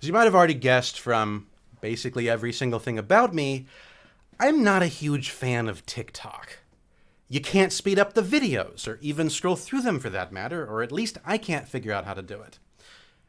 As you might have already guessed from basically every single thing about me, I'm not a huge fan of TikTok. You can't speed up the videos, or even scroll through them for that matter, or at least I can't figure out how to do it.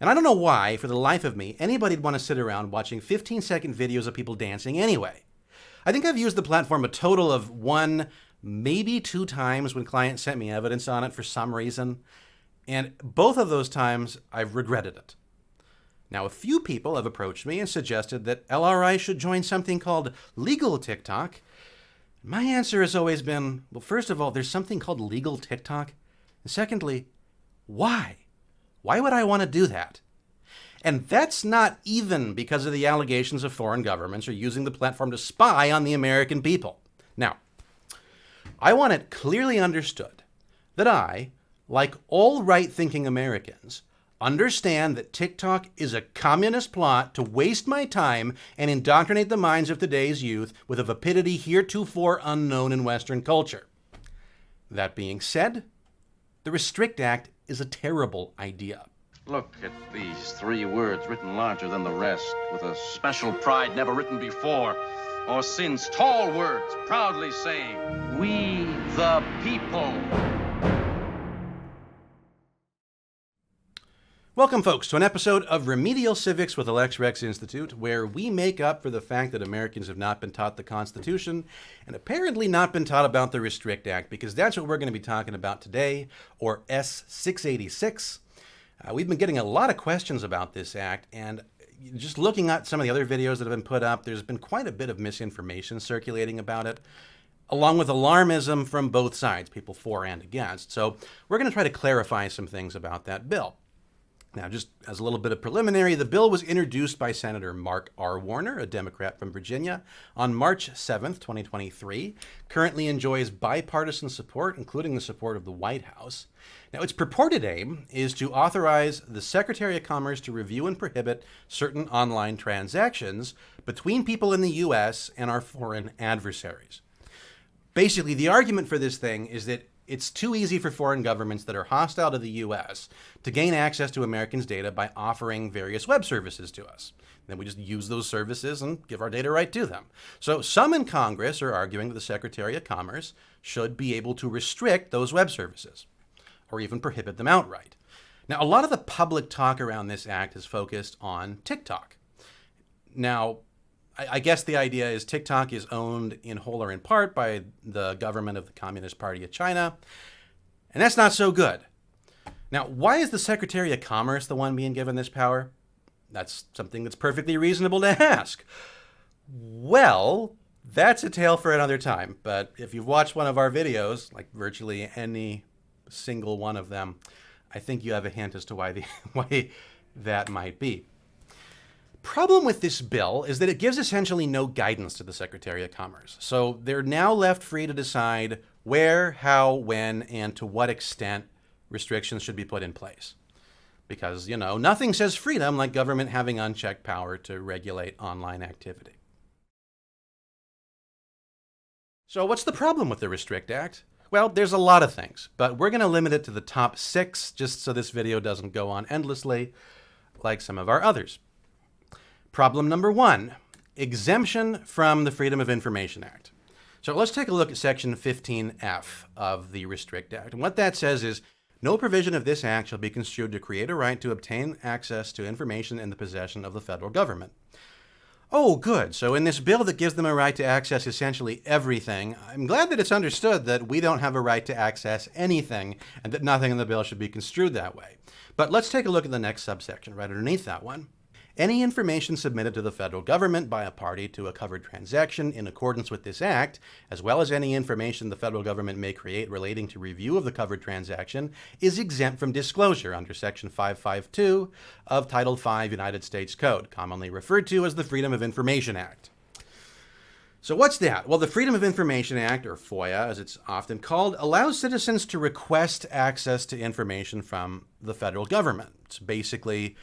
And I don't know why, for the life of me, anybody'd want to sit around watching 15-second videos of people dancing anyway. I think I've used the platform a total of 1, maybe 2 times when clients sent me evidence on it for some reason, and both of those times I've regretted it. Now, a few people have approached me and suggested that LRI should join something called legal TikTok. My answer has always been, well, first of all, there's something called legal TikTok. And secondly, why? Why would I want to do that? And that's not even because of the allegations of foreign governments are using the platform to spy on the American people. Now, I want it clearly understood that I, like all right-thinking Americans, understand that TikTok is a communist plot to waste my time and indoctrinate the minds of today's youth with a vapidity heretofore unknown in Western culture. That being said, the Restrict Act is a terrible idea. Look at these 3 words written larger than the rest, with a special pride never written before or since. Tall words proudly saying, "We the people." Welcome, folks, to an episode of Remedial Civics with the Lex Rex Institute, where we make up for the fact that Americans have not been taught the Constitution and apparently not been taught about the Restrict Act, because that's what we're going to be talking about today, or S-686. We've been getting a lot of questions about this act, and just looking at some of the other videos that have been put up, there's been quite a bit of misinformation circulating about it, along with alarmism from both sides, people for and against. So we're going to try to clarify some things about that bill. Now, just as a little bit of preliminary, the bill was introduced by Senator Mark R. Warner, a Democrat from Virginia, on March 7th, 2023. Currently enjoys bipartisan support, including the support of the White House. Now, its purported aim is to authorize the Secretary of Commerce to review and prohibit certain online transactions between people in the U.S. and our foreign adversaries. Basically, the argument for this thing is that it's too easy for foreign governments that are hostile to the U.S. to gain access to Americans' data by offering various web services to us. Then we just use those services and give our data right to them. So some in Congress are arguing that the Secretary of Commerce should be able to restrict those web services, or even prohibit them outright. Now, a lot of the public talk around this act is focused on TikTok. Now, I guess the idea is TikTok is owned in whole or in part by the government of the Communist Party of China, and that's not so good. Now, why is the Secretary of Commerce the one being given this power? That's something that's perfectly reasonable to ask. Well, that's a tale for another time, but if you've watched one of our videos, like virtually any single one of them, I think you have a hint as to why that might be. Problem with this bill is that it gives essentially no guidance to the Secretary of Commerce. So they're now left free to decide where, how, when, and to what extent restrictions should be put in place. Because, nothing says freedom like government having unchecked power to regulate online activity. So what's the problem with the Restrict Act? Well, there's a lot of things, but we're going to limit it to the top 6 just so this video doesn't go on endlessly like some of our others. Problem number 1, exemption from the Freedom of Information Act. So let's take a look at Section 15F of the Restrict Act. And what that says is, no provision of this act shall be construed to create a right to obtain access to information in the possession of the federal government. Oh, good. So in this bill that gives them a right to access essentially everything, I'm glad that it's understood that we don't have a right to access anything and that nothing in the bill should be construed that way. But let's take a look at the next subsection right underneath that one. Any information submitted to the federal government by a party to a covered transaction in accordance with this act, as well as any information the federal government may create relating to review of the covered transaction, is exempt from disclosure under Section 552 of Title V United States Code, commonly referred to as the Freedom of Information Act. So what's that? Well, the Freedom of Information Act, or FOIA as it's often called, allows citizens to request access to information from the federal government. It's basically,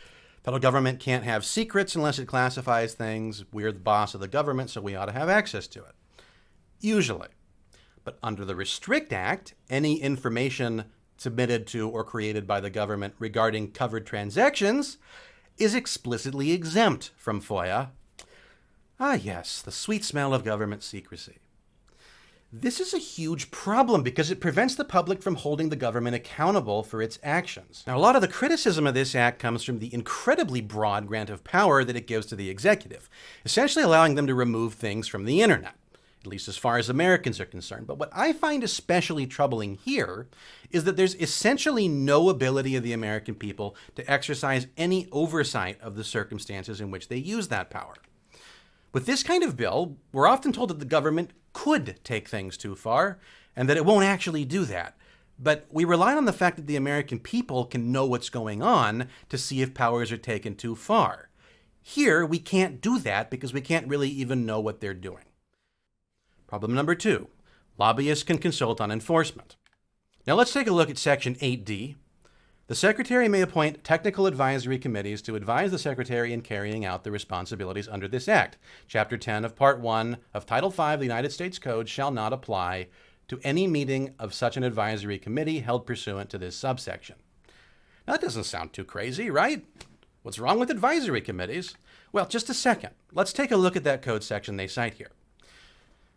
federal government can't have secrets unless it classifies things. We're the boss of the government, so we ought to have access to it. Usually. But under the Restrict Act, any information submitted to or created by the government regarding covered transactions is explicitly exempt from FOIA. Ah yes, the sweet smell of government secrecy. This is a huge problem because it prevents the public from holding the government accountable for its actions. Now, a lot of the criticism of this act comes from the incredibly broad grant of power that it gives to the executive, essentially allowing them to remove things from the internet, at least as far as Americans are concerned. But what I find especially troubling here is that there's essentially no ability of the American people to exercise any oversight of the circumstances in which they use that power. With this kind of bill, we're often told that the government could take things too far and that it won't actually do that. But we rely on the fact that the American people can know what's going on to see if powers are taken too far. Here, we can't do that because we can't really even know what they're doing. Problem number 2, lobbyists can consult on enforcement. Now let's take a look at Section 8D. The Secretary may appoint technical advisory committees to advise the Secretary in carrying out the responsibilities under this Act. Chapter 10 of Part 1 of Title 5 of the United States Code shall not apply to any meeting of such an advisory committee held pursuant to this subsection. Now, that doesn't sound too crazy, right? What's wrong with advisory committees? Well, just a second. Let's take a look at that code section they cite here.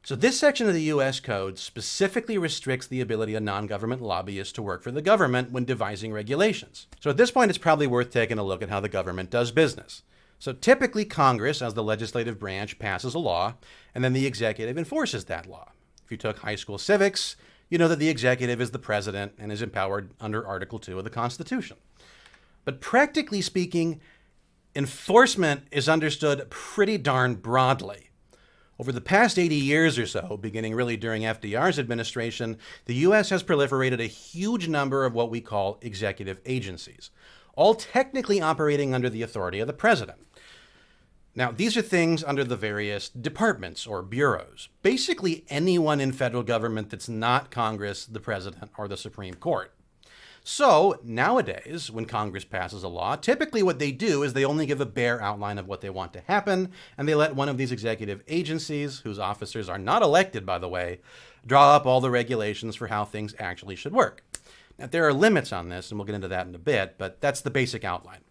So this section of the U.S. Code specifically restricts the ability of non-government lobbyists to work for the government when devising regulations. So at this point, it's probably worth taking a look at how the government does business. So typically, Congress, as the legislative branch, passes a law, and then the executive enforces that law. If you took high school civics, you know that the executive is the president and is empowered under Article 2 of the Constitution. But practically speaking, enforcement is understood pretty darn broadly. Over the past 80 years or so, beginning really during FDR's administration, the U.S. has proliferated a huge number of what we call executive agencies, all technically operating under the authority of the president. Now, these are things under the various departments or bureaus, basically anyone in federal government that's not Congress, the president, or the Supreme Court. So nowadays, when Congress passes a law, typically what they do is they only give a bare outline of what they want to happen, and they let one of these executive agencies, whose officers are not elected, by the way, draw up all the regulations for how things actually should work. Now, there are limits on this, and we'll get into that in a bit, but that's the basic outline.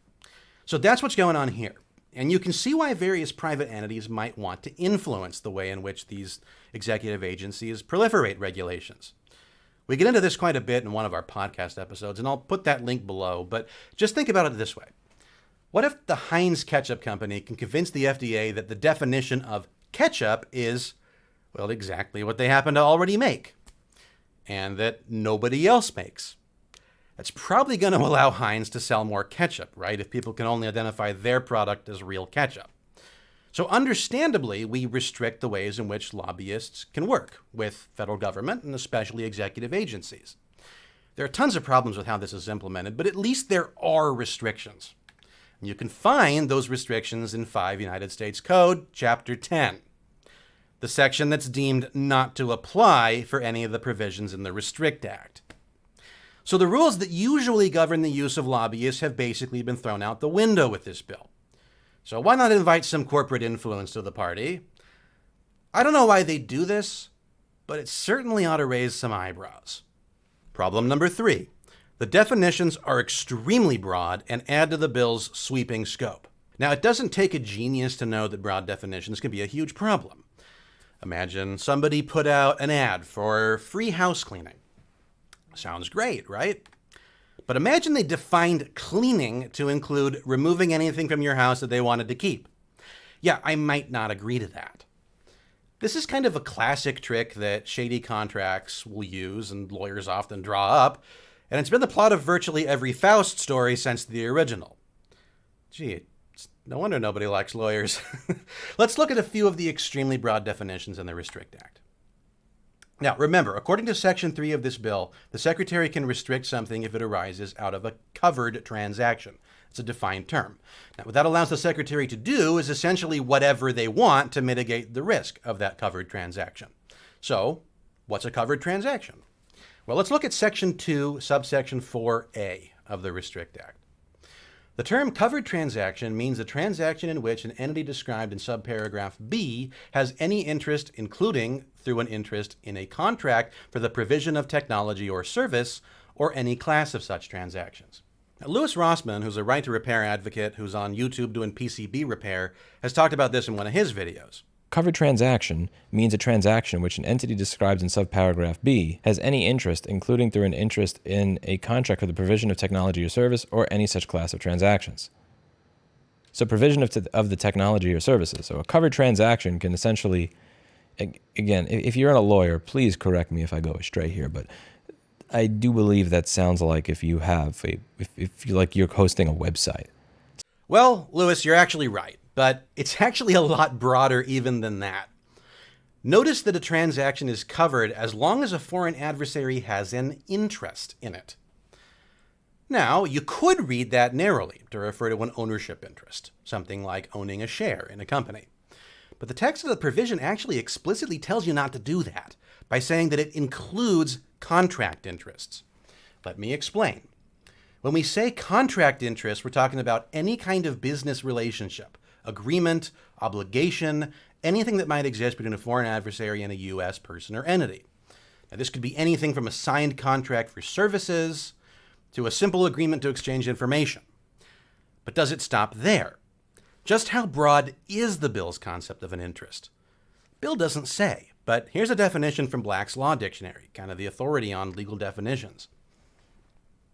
So that's what's going on here. And you can see why various private entities might want to influence the way in which these executive agencies proliferate regulations. We get into this quite a bit in one of our podcast episodes, and I'll put that link below, but just think about it this way. What if the Heinz Ketchup Company can convince the FDA that the definition of ketchup is, well, exactly what they happen to already make, and that nobody else makes? That's probably going to allow Heinz to sell more ketchup, right, if people can only identify their product as real ketchup. So understandably, we restrict the ways in which lobbyists can work with federal government and especially executive agencies. There are tons of problems with how this is implemented, but at least there are restrictions. And you can find those restrictions in 5 United States Code, Chapter 10, the section that's deemed not to apply for any of the provisions in the Restrict Act. So the rules that usually govern the use of lobbyists have basically been thrown out the window with this bill. So why not invite some corporate influence to the party? I don't know why they do this, but it certainly ought to raise some eyebrows. Problem number 3. The definitions are extremely broad and add to the bill's sweeping scope. Now, it doesn't take a genius to know that broad definitions can be a huge problem. Imagine somebody put out an ad for free house cleaning. Sounds great, right? But imagine they defined cleaning to include removing anything from your house that they wanted to keep. Yeah, I might not agree to that. This is kind of a classic trick that shady contracts will use and lawyers often draw up, and it's been the plot of virtually every Faust story since the original. Gee, it's no wonder nobody likes lawyers. Let's look at a few of the extremely broad definitions in the Restrict Act. Now, remember, according to Section 3 of this bill, the Secretary can restrict something if it arises out of a covered transaction. It's a defined term. Now, what that allows the Secretary to do is essentially whatever they want to mitigate the risk of that covered transaction. So, what's a covered transaction? Well, let's look at Section 2, subsection 4A of the Restrict Act. The term covered transaction means a transaction in which an entity described in subparagraph B has any interest, including through an interest in a contract for the provision of technology or service, or any class of such transactions. Now, Louis Rossman, who's a right-to-repair advocate who's on YouTube doing PCB repair, has talked about this in one of his videos. Covered transaction means a transaction which an entity described in subparagraph B has any interest, including through an interest in a contract for the provision of technology or service or any such class of transactions. So provision of the technology or services. So a covered transaction can essentially, again, if you're a lawyer, please correct me if I go astray here, but I do believe that sounds like if you have if you like you're hosting a website. Well, Louis, you're actually right, but it's actually a lot broader even than that. Notice that a transaction is covered as long as a foreign adversary has an interest in it. Now, you could read that narrowly to refer to an ownership interest, something like owning a share in a company. But the text of the provision actually explicitly tells you not to do that by saying that it includes contract interests. Let me explain. When we say contract interest, we're talking about any kind of business relationship, agreement, obligation, anything that might exist between a foreign adversary and a U.S. person or entity. Now, this could be anything from a signed contract for services to a simple agreement to exchange information. But does it stop there? Just how broad is the bill's concept of an interest? Bill doesn't say, but here's a definition from Black's Law Dictionary, kind of the authority on legal definitions.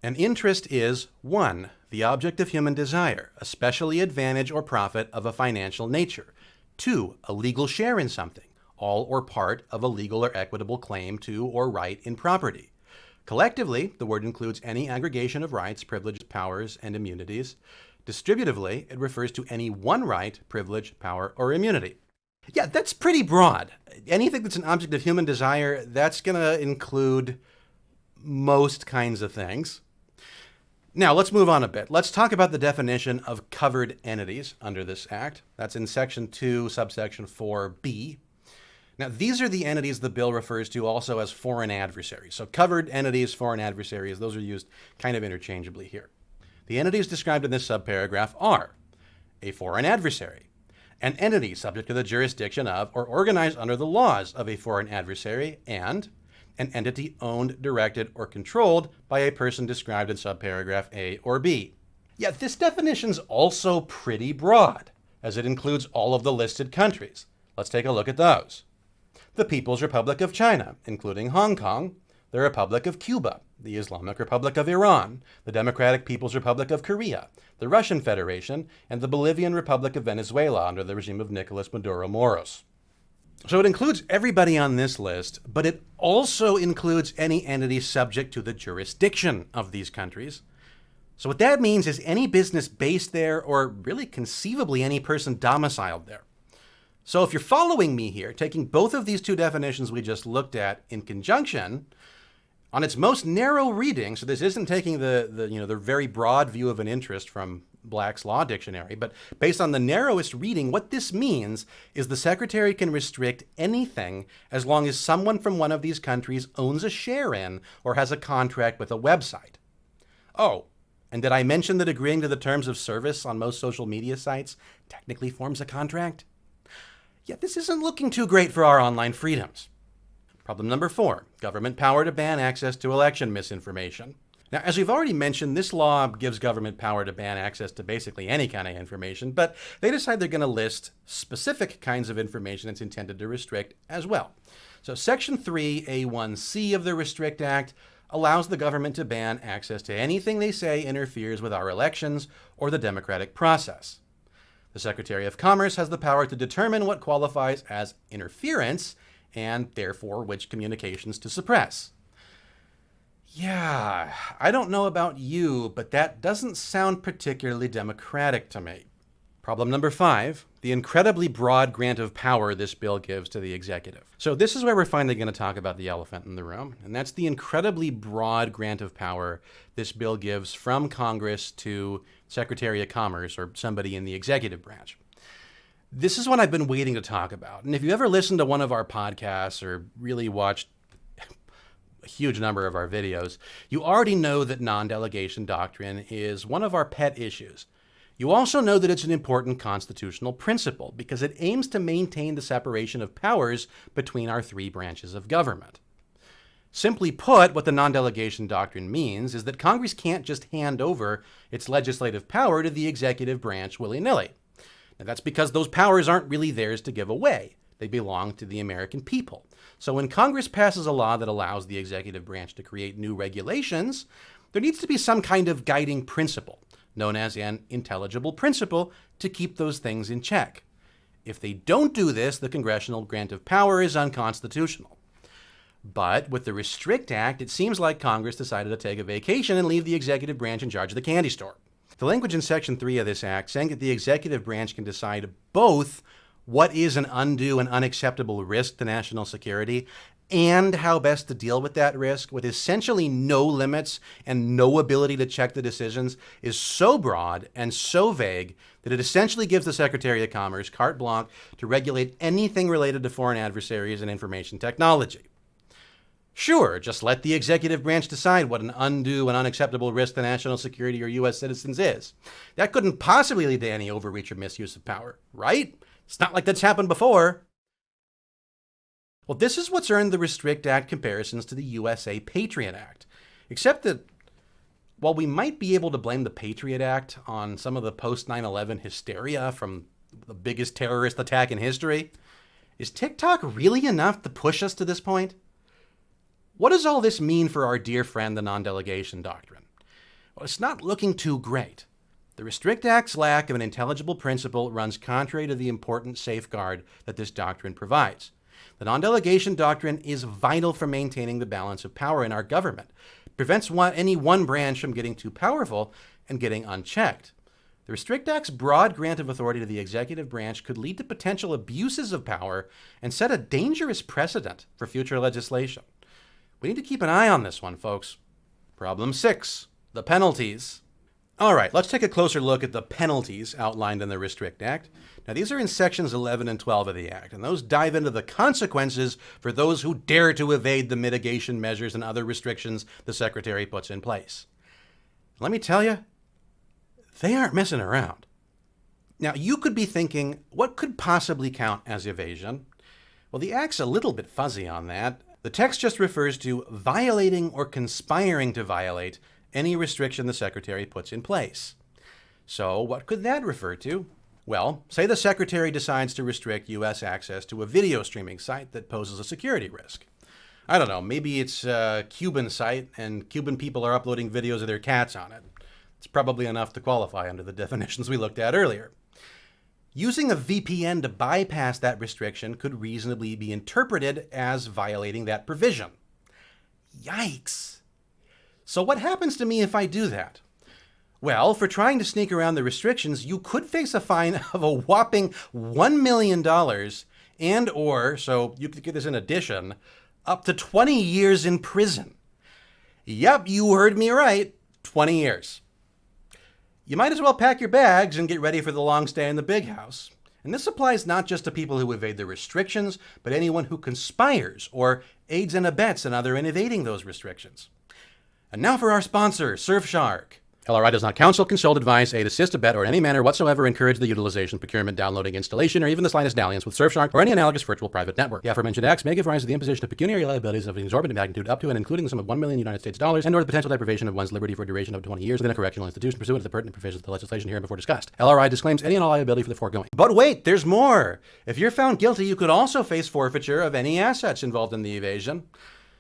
An interest is 1. The object of human desire, especially advantage or profit of a financial nature. 2. A legal share in something, all or part of a legal or equitable claim to or right in property. Collectively, the word includes any aggregation of rights, privileges, powers, and immunities. Distributively, it refers to any one right, privilege, power, or immunity. Yeah, that's pretty broad. Anything that's an object of human desire, that's going to include most kinds of things. Now, let's move on a bit. Let's talk about the definition of covered entities under this Act. That's in Section 2, subsection 4B. Now, these are the entities the bill refers to also as foreign adversaries. So covered entities, foreign adversaries, those are used kind of interchangeably here. The entities described in this subparagraph are a foreign adversary, an entity subject to the jurisdiction of or organized under the laws of a foreign adversary, and an entity owned, directed, or controlled by a person described in subparagraph A or B. Yet this definition's also pretty broad, as it includes all of the listed countries. Let's take a look at those. The People's Republic of China, including Hong Kong, the Republic of Cuba, the Islamic Republic of Iran, the Democratic People's Republic of Korea, the Russian Federation, and the Bolivian Republic of Venezuela under the regime of Nicolas Maduro Moros. So it includes everybody on this list, but it also includes any entity subject to the jurisdiction of these countries. So what that means is any business based there, or really conceivably any person domiciled there. So if you're following me here, taking both of these two definitions we just looked at in conjunction, on its most narrow reading, so this isn't taking the very broad view of an interest from Black's Law Dictionary, but based on the narrowest reading, what this means is the Secretary can restrict anything as long as someone from one of these countries owns a share in or has a contract with a website. Oh, and did I mention that agreeing to the terms of service on most social media sites technically forms a contract? Yet this isn't looking too great for our online freedoms. Problem number 4, government power to ban access to election misinformation. Now, as we've already mentioned, this law gives government power to ban access to basically any kind of information, but they decide they're going to list specific kinds of information it's intended to restrict as well. So Section 3A1C of the Restrict Act allows the government to ban access to anything they say interferes with our elections or the democratic process. The Secretary of Commerce has the power to determine what qualifies as interference and therefore which communications to suppress. Yeah, I don't know about you, but that doesn't sound particularly democratic to me. Problem number 5, the incredibly broad grant of power this bill gives to the executive. So this is where we're finally going to talk about the elephant in the room, and that's the incredibly broad grant of power this bill gives from Congress to Secretary of Commerce or somebody in the executive branch. This is what I've been waiting to talk about. And if you ever listened to one of our podcasts or really watched a huge number of our videos, you already know that non-delegation doctrine is one of our pet issues. You also know that it's an important constitutional principle because it aims to maintain the separation of powers between our 3 branches of government. Simply put, what the non-delegation doctrine means is that Congress can't just hand over its legislative power to the executive branch willy-nilly. Now, that's because those powers aren't really theirs to give away. They belong to the American people. So when Congress passes a law that allows the executive branch to create new regulations, there needs to be some kind of guiding principle, known as an intelligible principle, to keep those things in check. If they don't do this, the congressional grant of power is unconstitutional. But with the Restrict Act, it seems like Congress decided to take a vacation and leave the executive branch in charge of the candy store. The language in Section 3 of this act saying that the executive branch can decide both what is an undue and unacceptable risk to national security and how best to deal with that risk with essentially no limits and no ability to check the decisions is so broad and so vague that it essentially gives the Secretary of Commerce carte blanche to regulate anything related to foreign adversaries and information technology. Sure, just let the executive branch decide what an undue and unacceptable risk to national security or U.S. citizens is. That couldn't possibly lead to any overreach or misuse of power, right? It's not like that's happened before. Well, this is what's earned the Restrict Act comparisons to the USA Patriot Act. Except that while we might be able to blame the Patriot Act on some of the post-9/11 hysteria from the biggest terrorist attack in history, is TikTok really enough to push us to this point? What does all this mean for our dear friend, the non-delegation doctrine? Well, it's not looking too great. The Restrict Act's lack of an intelligible principle runs contrary to the important safeguard that this doctrine provides. The non-delegation doctrine is vital for maintaining the balance of power in our government. It prevents any one branch from getting too powerful and getting unchecked. The Restrict Act's broad grant of authority to the executive branch could lead to potential abuses of power and set a dangerous precedent for future legislation. We need to keep an eye on this one, folks. Problem 6, the penalties. All right, let's take a closer look at the penalties outlined in the Restrict Act. Now, these are in sections 11 and 12 of the Act, and those dive into the consequences for those who dare to evade the mitigation measures and other restrictions the Secretary puts in place. Let me tell you, they aren't messing around. Now, you could be thinking, what could possibly count as evasion? Well, the Act's a little bit fuzzy on that. The text just refers to violating or conspiring to violate any restriction the Secretary puts in place. So what could that refer to? Well, say the Secretary decides to restrict U.S. access to a video streaming site that poses a security risk. I don't know, maybe it's a Cuban site and Cuban people are uploading videos of their cats on it. It's probably enough to qualify under the definitions we looked at earlier. Using a VPN to bypass that restriction could reasonably be interpreted as violating that provision. Yikes! So what happens to me if I do that? Well, for trying to sneak around the restrictions, you could face a fine of a whopping $1 million and/or, so you could get this in addition, up to 20 years in prison. Yep, you heard me right, 20 years. You might as well pack your bags and get ready for the long stay in the big house. And this applies not just to people who evade the restrictions, but anyone who conspires or aids and abets another in evading those restrictions. And now for our sponsor, Surfshark. LRI does not counsel, consult, advise, aid, assist, abet, or in any manner whatsoever encourage the utilization, procurement, downloading, installation, or even the slightest dalliance with Surfshark or any analogous virtual private network. The aforementioned acts may give rise to the imposition of pecuniary liabilities of an exorbitant magnitude up to and including the sum of $1 million United States dollars and/or the potential deprivation of one's liberty for a duration of 20 years within a correctional institution pursuant to the pertinent provisions of the legislation hereinbefore discussed. LRI disclaims any and all liability for the foregoing. But wait, there's more. If you're found guilty, you could also face forfeiture of any assets involved in the evasion.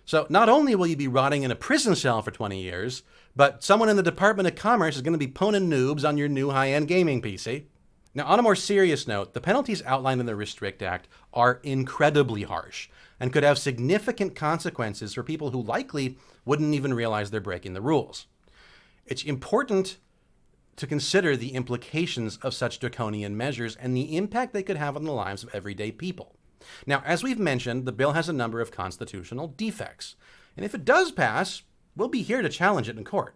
So not only will you be rotting in a prison cell for 20 years, but someone in the Department of Commerce is going to be poning noobs on your new high-end gaming PC. Now, on a more serious note, the penalties outlined in the Restrict Act are incredibly harsh and could have significant consequences for people who likely wouldn't even realize they're breaking the rules. It's important to consider the implications of such draconian measures and the impact they could have on the lives of everyday people. Now, as we've mentioned, the bill has a number of constitutional defects, and if it does pass, we'll be here to challenge it in court.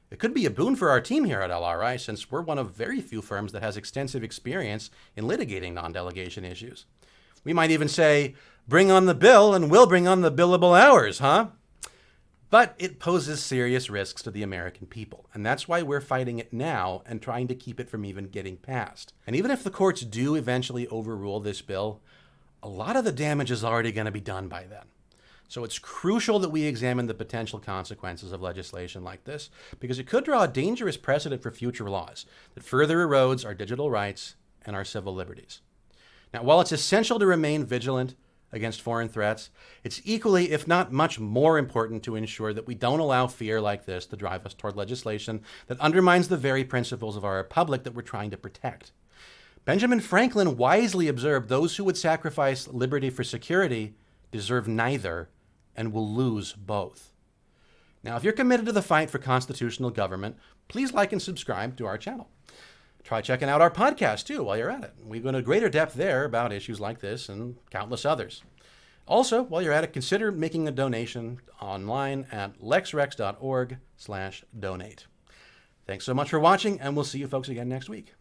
It could be a boon for our team here at LRI, since we're one of very few firms that has extensive experience in litigating non-delegation issues. We might even say, bring on the bill and we'll bring on the billable hours, huh? But it poses serious risks to the American people, and that's why we're fighting it now and trying to keep it from even getting passed. And even if the courts do eventually overrule this bill, a lot of the damage is already going to be done by then. So it's crucial that we examine the potential consequences of legislation like this, because it could draw a dangerous precedent for future laws that further erodes our digital rights and our civil liberties. Now, while it's essential to remain vigilant against foreign threats, it's equally, if not much more important, to ensure that we don't allow fear like this to drive us toward legislation that undermines the very principles of our republic that we're trying to protect. Benjamin Franklin wisely observed those who would sacrifice liberty for security deserve neither and will lose both. Now, if you're committed to the fight for constitutional government, please like and subscribe to our channel. Try checking out our podcast, too, while you're at it. We go into greater depth there about issues like this and countless others. Also, while you're at it, consider making a donation online at lexrex.org/donate. Thanks so much for watching, and we'll see you folks again next week.